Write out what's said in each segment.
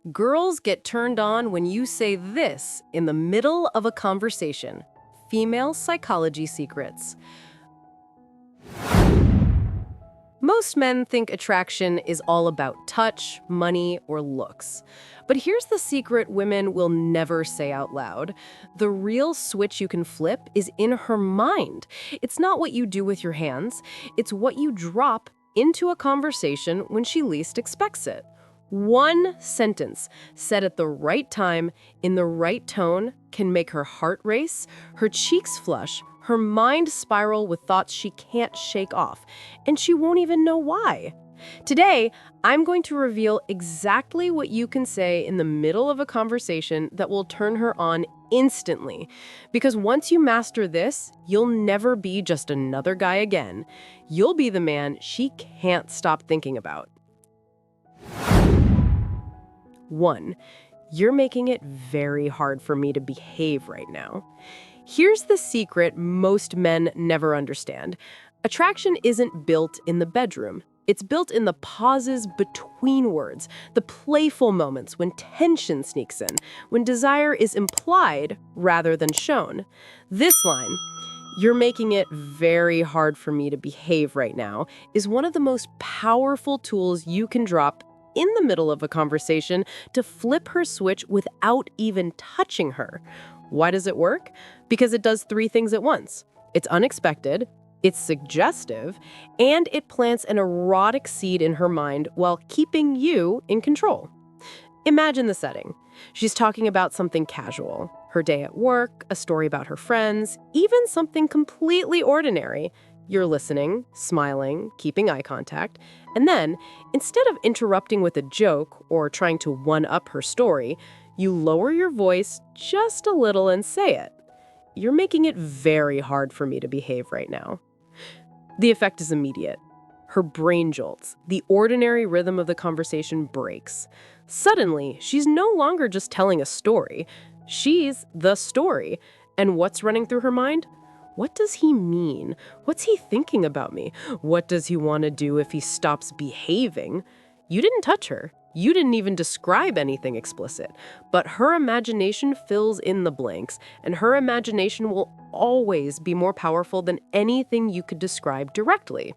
Girls get turned on when you say this in the middle of a conversation. Female psychology secrets. Most men think attraction is all about touch, money, or looks. But here's the secret women will never say out loud. The real switch you can flip is in her mind. It's not what you do with your hands. It's what you drop into a conversation when she least expects it. One sentence said at the right time, in the right tone, can make her heart race, her cheeks flush, her mind spiral with thoughts she can't shake off, and she won't even know why. Today, I'm going to reveal exactly what you can say in the middle of a conversation that will turn her on instantly. Because once you master this, you'll never be just another guy again. You'll be the man she can't stop thinking about. 1. You're making it very hard for me to behave right now. Here's the secret most men never understand. Attraction isn't built in the bedroom. It's built in the pauses between words, the playful moments when tension sneaks in, when desire is implied rather than shown. This line, "You're making it very hard for me to behave right now," is one of the most powerful tools you can drop in the middle of a conversation to flip her switch without even touching her. Why does it work? Because it does 3 things at once. It's unexpected, it's suggestive, and it plants an erotic seed in her mind while keeping you in control. Imagine the setting. She's talking about something casual, her day at work, a story about her friends, even something completely ordinary. You're listening, smiling, keeping eye contact, and then, instead of interrupting with a joke or trying to one-up her story, you lower your voice just a little and say it. "You're making it very hard for me to behave right now." The effect is immediate. Her brain jolts. The ordinary rhythm of the conversation breaks. Suddenly, she's no longer just telling a story. She's the story. And what's running through her mind? What does he mean? What's he thinking about me? What does he want to do if he stops behaving? You didn't touch her. You didn't even describe anything explicit. But her imagination fills in the blanks, and her imagination will always be more powerful than anything you could describe directly.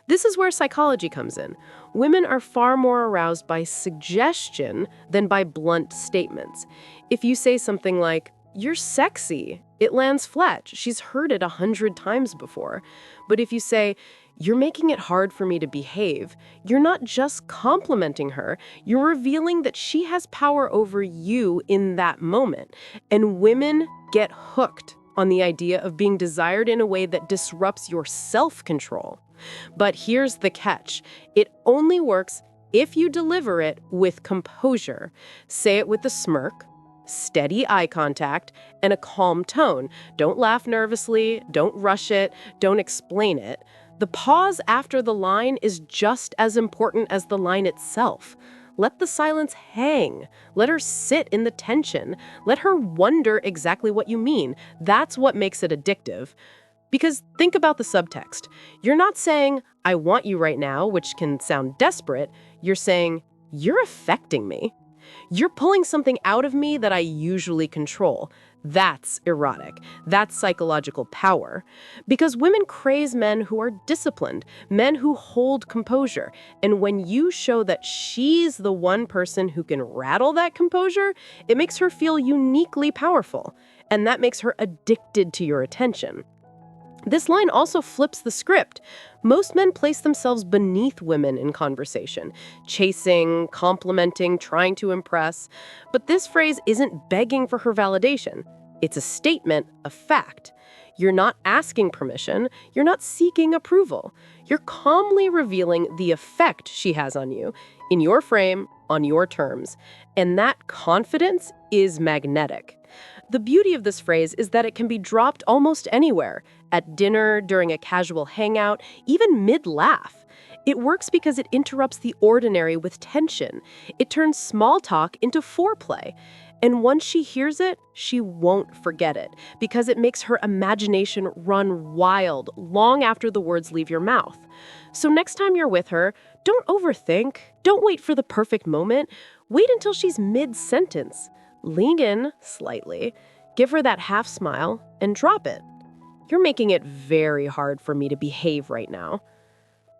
This is where psychology comes in. Women are far more aroused by suggestion than by blunt statements. If you say something like, "You're sexy," it lands flat. She's heard it 100 times before. But if you say, "You're making it hard for me to behave," you're not just complimenting her, you're revealing that she has power over you in that moment. And women get hooked on the idea of being desired in a way that disrupts your self-control. But here's the catch. It only works if you deliver it with composure. Say it with a smirk, steady eye contact, and a calm tone. Don't laugh nervously, don't rush it, don't explain it. The pause after the line is just as important as the line itself. Let the silence hang. Let her sit in the tension. Let her wonder exactly what you mean. That's what makes it addictive. Because think about the subtext. You're not saying, "I want you right now," which can sound desperate. You're saying, "You're affecting me. You're pulling something out of me that I usually control." That's erotic. That's psychological power. Because women craze men who are disciplined, men who hold composure. And when you show that she's the one person who can rattle that composure, it makes her feel uniquely powerful. And that makes her addicted to your attention. This line also flips the script. Most men place themselves beneath women in conversation, chasing, complimenting, trying to impress. But this phrase isn't begging for her validation. It's a statement of fact. You're not asking permission. You're not seeking approval. You're calmly revealing the effect she has on you, in your frame, on your terms. And that confidence is magnetic. The beauty of this phrase is that it can be dropped almost anywhere, at dinner, during a casual hangout, even mid-laugh. It works because it interrupts the ordinary with tension. It turns small talk into foreplay. And once she hears it, she won't forget it, because it makes her imagination run wild long after the words leave your mouth. So next time you're with her, don't overthink. Don't wait for the perfect moment. Wait until she's mid-sentence. Lean in slightly, give her that half smile, and drop it. You're making it very hard for me to behave right now.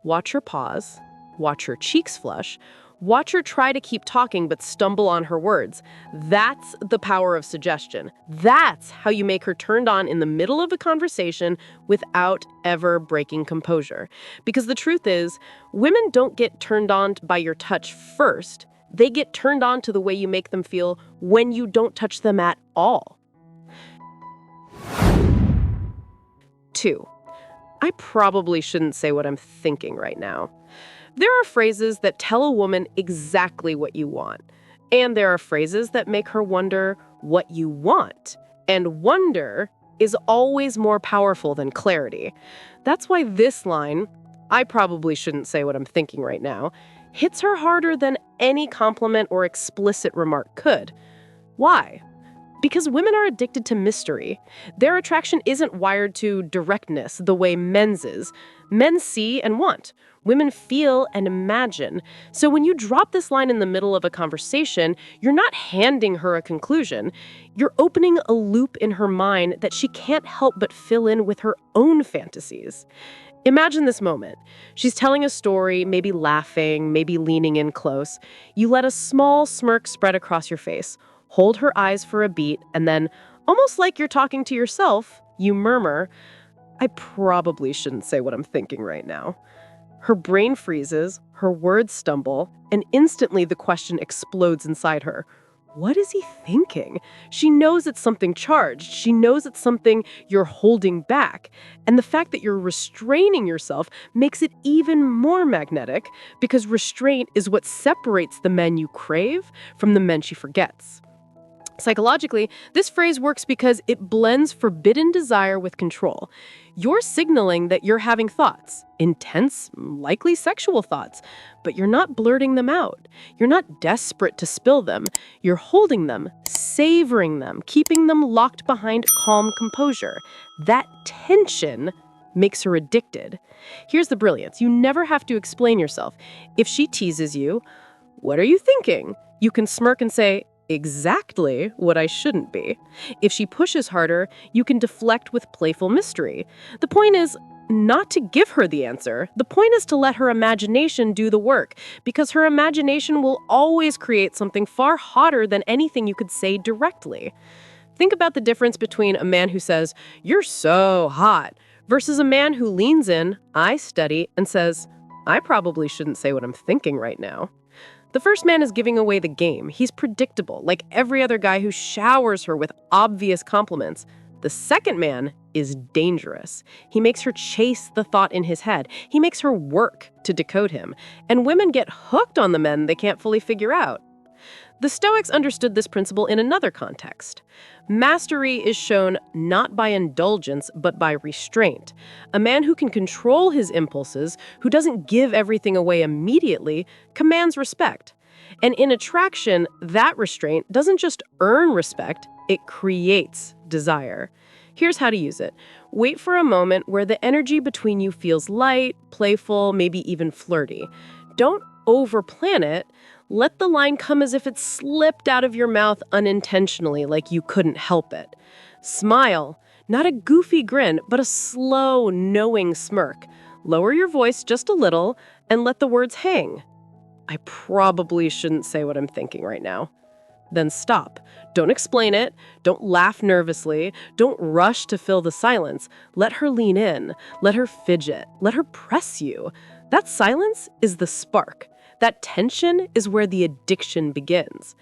Watch her pause. Watch her cheeks flush. Watch her try to keep talking but stumble on her words. That's the power of suggestion. That's how you make her turned on in the middle of a conversation without ever breaking composure. Because the truth is, women don't get turned on by your touch first. They get turned on to the way you make them feel when you don't touch them at all. 2. I probably shouldn't say what I'm thinking right now. There are phrases that tell a woman exactly what you want. And there are phrases that make her wonder what you want. And wonder is always more powerful than clarity. That's why this line, I probably shouldn't say what I'm thinking right now, hits her harder than any compliment or explicit remark could. Why? Because women are addicted to mystery. Their attraction isn't wired to directness the way men's is. Men see and want. Women feel and imagine. So when you drop this line in the middle of a conversation, you're not handing her a conclusion. You're opening a loop in her mind that she can't help but fill in with her own fantasies. Imagine this moment. She's telling a story, maybe laughing, maybe leaning in close. You let a small smirk spread across your face. Hold her eyes for a beat, and then, almost like you're talking to yourself, you murmur, I probably shouldn't say what I'm thinking right now. Her brain freezes, her words stumble, and instantly the question explodes inside her. What is he thinking? She knows it's something charged. She knows it's something you're holding back. And the fact that you're restraining yourself makes it even more magnetic, because restraint is what separates the men you crave from the men she forgets. Psychologically, this phrase works because it blends forbidden desire with control. You're signaling that you're having thoughts, intense, likely sexual thoughts, but you're not blurting them out. You're not desperate to spill them. You're holding them, savoring them, keeping them locked behind calm composure. That tension makes her addicted. Here's the brilliance. You never have to explain yourself. If she teases you, what are you thinking? You can smirk and say, exactly what I shouldn't be. If she pushes harder, you can deflect with playful mystery. The point is not to give her the answer. The point is to let her imagination do the work, because her imagination will always create something far hotter than anything you could say directly. Think about the difference between a man who says, "You're so hot," versus a man who leans in, eyes steady, and says, "I probably shouldn't say what I'm thinking right now." The first man is giving away the game. He's predictable, like every other guy who showers her with obvious compliments. The second man is dangerous. He makes her chase the thought in his head. He makes her work to decode him. And women get hooked on the men they can't fully figure out. The Stoics understood this principle in another context. Mastery is shown not by indulgence, but by restraint. A man who can control his impulses, who doesn't give everything away immediately, commands respect. And in attraction, that restraint doesn't just earn respect, it creates desire. Here's how to use it. Wait for a moment where the energy between you feels light, playful, maybe even flirty. Don't overplan it. Let the line come as if it slipped out of your mouth unintentionally, like you couldn't help it. Smile, not a goofy grin, but a slow, knowing smirk. Lower your voice just a little and let the words hang. I probably shouldn't say what I'm thinking right now. Then stop. Don't explain it. Don't laugh nervously. Don't rush to fill the silence. Let her lean in. Let her fidget. Let her press you. That silence is the spark. That tension is where the addiction begins.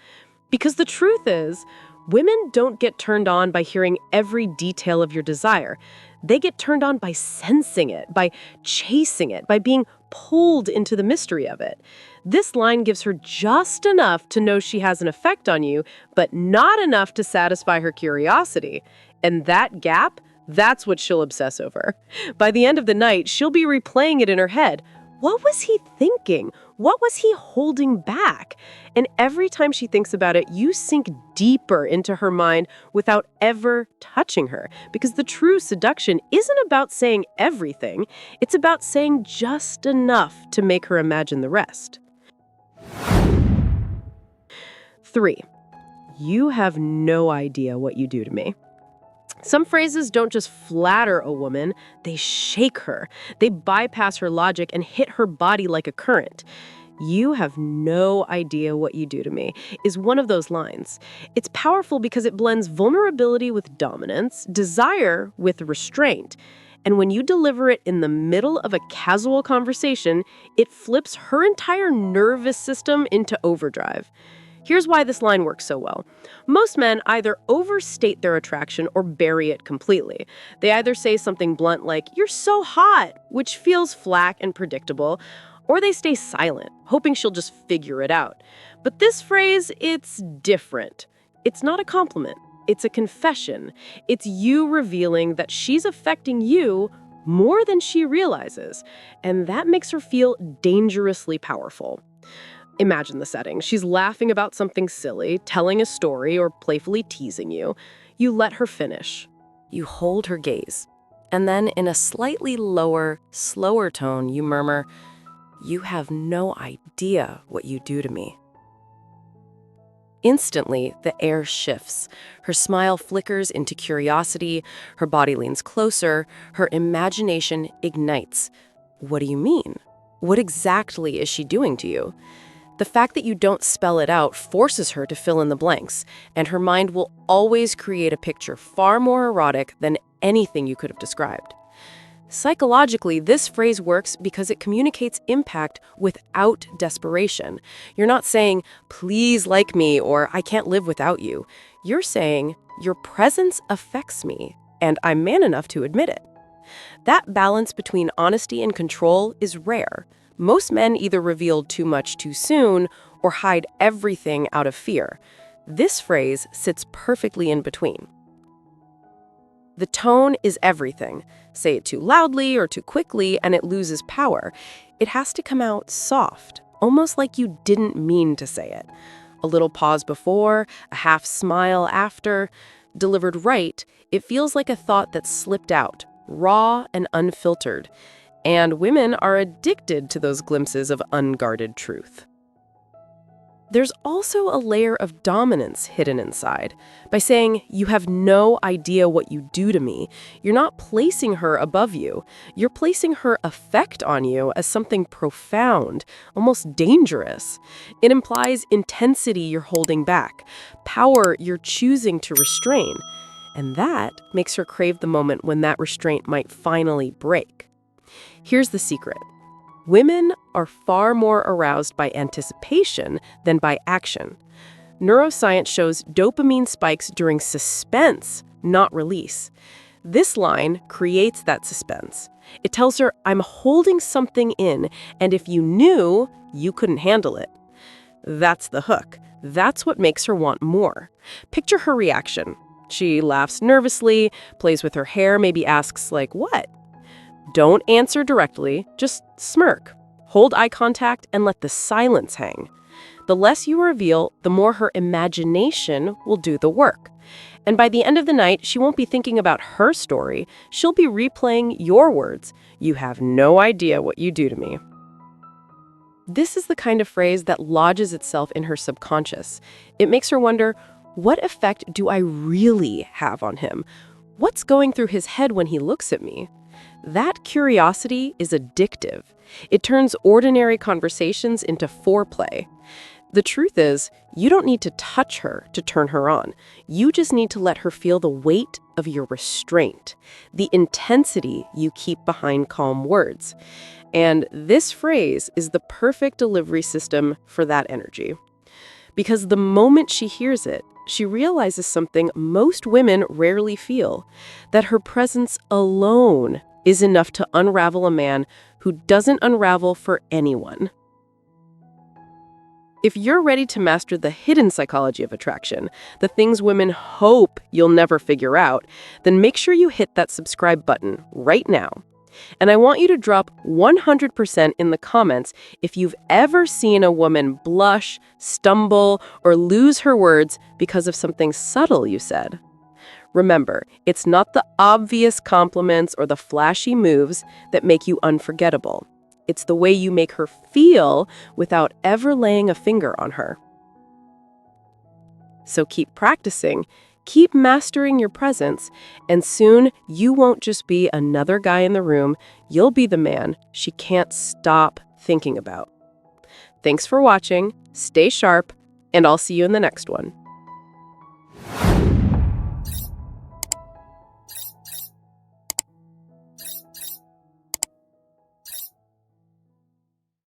Because the truth is, women don't get turned on by hearing every detail of your desire. They get turned on by sensing it, by chasing it, by being pulled into the mystery of it. This line gives her just enough to know she has an effect on you, but not enough to satisfy her curiosity. And that gap, that's what she'll obsess over. By the end of the night, she'll be replaying it in her head. What was he thinking? What was he holding back? And every time she thinks about it, you sink deeper into her mind without ever touching her. Because the true seduction isn't about saying everything. It's about saying just enough to make her imagine the rest. 3, you have no idea what you do to me. Some phrases don't just flatter a woman, they shake her. They bypass her logic and hit her body like a current. You have no idea what you do to me is one of those lines. It's powerful because it blends vulnerability with dominance, desire with restraint. And when you deliver it in the middle of a casual conversation, it flips her entire nervous system into overdrive. Here's why this line works so well. Most men either overstate their attraction or bury it completely. They either say something blunt like, "You're so hot," which feels flat and predictable, or they stay silent, hoping she'll just figure it out. But this phrase, it's different. It's not a compliment. It's a confession. It's you revealing that she's affecting you more than she realizes, and that makes her feel dangerously powerful. Imagine the setting. She's laughing about something silly, telling a story, or playfully teasing you. You let her finish. You hold her gaze. And then in a slightly lower, slower tone, you murmur, "You have no idea what you do to me." Instantly, the air shifts. Her smile flickers into curiosity, her body leans closer, her imagination ignites. What do you mean? What exactly is she doing to you? The fact that you don't spell it out forces her to fill in the blanks, and her mind will always create a picture far more erotic than anything you could have described. Psychologically, this phrase works because it communicates impact without desperation. You're not saying, "Please like me," or "I can't live without you." You're saying, "Your presence affects me, and I'm man enough to admit it." That balance between honesty and control is rare. Most men either reveal too much too soon or hide everything out of fear. This phrase sits perfectly in between. The tone is everything. Say it too loudly or too quickly and it loses power. It has to come out soft, almost like you didn't mean to say it. A little pause before, a half smile after. Delivered right, it feels like a thought that slipped out, raw and unfiltered. And women are addicted to those glimpses of unguarded truth. There's also a layer of dominance hidden inside. By saying, "You have no idea what you do to me," you're not placing her above you. You're placing her effect on you as something profound, almost dangerous. It implies intensity you're holding back, power you're choosing to restrain. And that makes her crave the moment when that restraint might finally break. Here's the secret. Women are far more aroused by anticipation than by action. Neuroscience shows dopamine spikes during suspense, not release. This line creates that suspense. It tells her, "I'm holding something in, and if you knew, you couldn't handle it." That's the hook. That's what makes her want more. Picture her reaction. She laughs nervously, plays with her hair, maybe asks, like, "What?" Don't answer directly, just smirk. Hold eye contact and let the silence hang. The less you reveal, the more her imagination will do the work. And by the end of the night, she won't be thinking about her story. She'll be replaying your words. "You have no idea what you do to me." This is the kind of phrase that lodges itself in her subconscious. It makes her wonder, what effect do I really have on him? What's going through his head when he looks at me? That curiosity is addictive. It turns ordinary conversations into foreplay. The truth is, you don't need to touch her to turn her on. You just need to let her feel the weight of your restraint, the intensity you keep behind calm words. And this phrase is the perfect delivery system for that energy. Because the moment she hears it, she realizes something most women rarely feel, that her presence alone is enough to unravel a man who doesn't unravel for anyone. If you're ready to master the hidden psychology of attraction, the things women hope you'll never figure out, then make sure you hit that subscribe button right now. And I want you to drop 100% in the comments if you've ever seen a woman blush, stumble, or lose her words because of something subtle you said. Remember, it's not the obvious compliments or the flashy moves that make you unforgettable. It's the way you make her feel without ever laying a finger on her. So keep practicing, keep mastering your presence, and soon you won't just be another guy in the room, you'll be the man she can't stop thinking about. Thanks for watching, stay sharp, and I'll see you in the next one.